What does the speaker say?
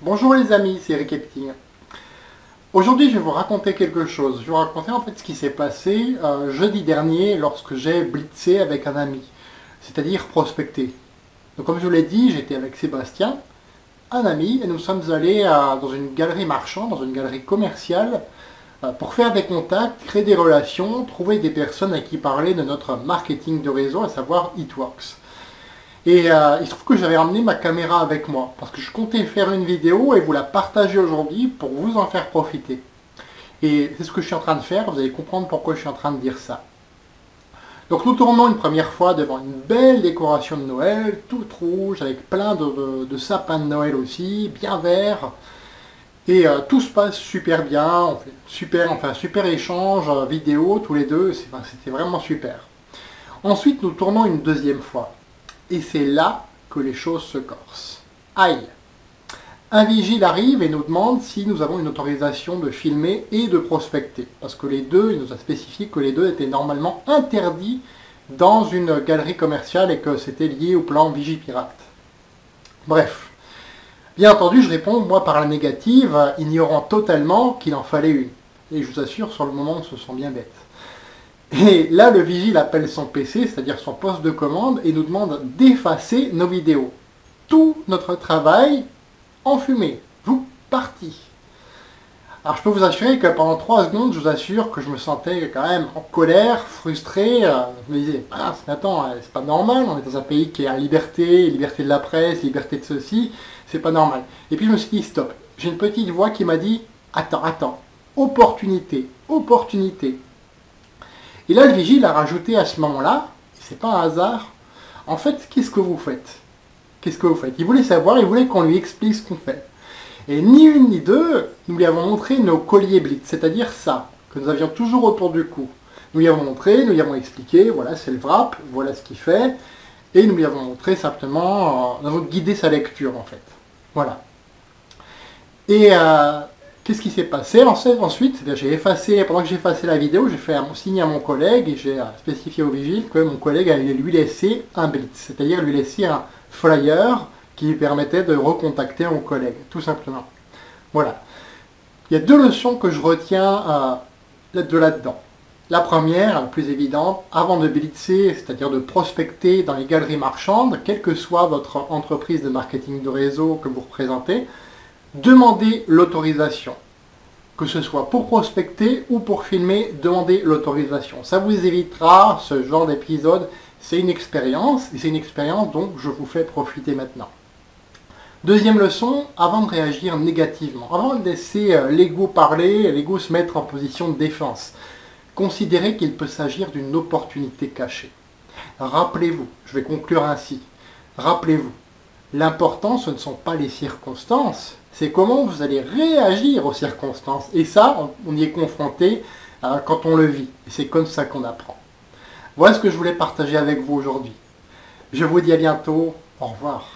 Bonjour les amis, c'est Eric Epting. Aujourd'hui, je vais vous raconter quelque chose. Je vais vous raconter en fait ce qui s'est passé jeudi dernier lorsque j'ai blitzé avec un ami, c'est-à-dire prospecté. Donc comme je vous l'ai dit, j'étais avec Sébastien, un ami, et nous sommes allés dans une galerie marchande, dans une galerie commerciale, pour faire des contacts, créer des relations, trouver des personnes à qui parler de notre marketing de réseau, à savoir It-Works. Et il se trouve que j'avais emmené ma caméra avec moi, parce que je comptais faire une vidéo et vous la partager aujourd'hui pour vous en faire profiter. Et c'est ce que je suis en train de faire, vous allez comprendre pourquoi je suis en train de dire ça. Donc nous tournons une première fois devant une belle décoration de Noël, toute rouge, avec plein de sapins de Noël aussi, bien verts. Et tout se passe super bien, on fait super échange vidéo tous les deux, c'était vraiment super. Ensuite nous tournons une deuxième fois. Et c'est là que les choses se corsent. Aïe! Un vigile arrive et nous demande si nous avons une autorisation de filmer et de prospecter. Parce que les deux, il nous a spécifié que les deux étaient normalement interdits dans une galerie commerciale et que c'était lié au plan Vigipirate. Bref. Bien entendu, je réponds, moi, par la négative, ignorant totalement qu'il en fallait une. Et je vous assure, sur le moment, on se sent bien bête. Et là, le vigile appelle son PC, c'est-à-dire son poste de commande, et nous demande d'effacer nos vidéos. Tout notre travail en fumée. Vous, parti. Alors, je peux vous assurer que pendant 3 secondes, je vous assure que je me sentais quand même en colère, frustré. Je me disais, ah, attends, c'est pas normal, on est dans un pays qui a liberté de la presse, liberté de ceci, c'est pas normal. Et puis je me suis dit, stop. J'ai une petite voix qui m'a dit, attends, opportunité. Et là, le vigile a rajouté à ce moment-là, c'est pas un hasard, en fait, qu'est-ce que vous faites? Il voulait savoir, il voulait qu'on lui explique ce qu'on fait. Et ni une ni deux, nous lui avons montré nos colliers blitz, c'est-à-dire ça, que nous avions toujours autour du cou. Nous lui avons montré, nous lui avons expliqué, voilà, c'est le wrap, voilà ce qu'il fait, et nous lui avons montré simplement, nous avons guidé sa lecture, en fait. Voilà. Et qu'est-ce qui s'est passé ensuite? J'ai effacé, pendant que j'ai effacé la vidéo, j'ai fait un signe à mon collègue et j'ai spécifié au vigile que mon collègue allait lui laisser un blitz, c'est-à-dire lui laisser un flyer qui lui permettait de recontacter mon collègue, tout simplement. Voilà. Il y a 2 leçons que je retiens de là-dedans. La première, la plus évidente, avant de blitzer, c'est-à-dire de prospecter dans les galeries marchandes, quelle que soit votre entreprise de marketing de réseau que vous représentez, demandez l'autorisation. Que ce soit pour prospecter ou pour filmer, demandez l'autorisation. Ça vous évitera ce genre d'épisode. C'est une expérience, et c'est une expérience dont je vous fais profiter maintenant. Deuxième leçon, avant de réagir négativement, avant de laisser l'ego parler, l'ego se mettre en position de défense, considérez qu'il peut s'agir d'une opportunité cachée. Rappelez-vous, je vais conclure ainsi, rappelez-vous, l'important, ce ne sont pas les circonstances, c'est comment vous allez réagir aux circonstances. Et ça, on y est confronté quand on le vit. Et c'est comme ça qu'on apprend. Voilà ce que je voulais partager avec vous aujourd'hui. Je vous dis à bientôt. Au revoir.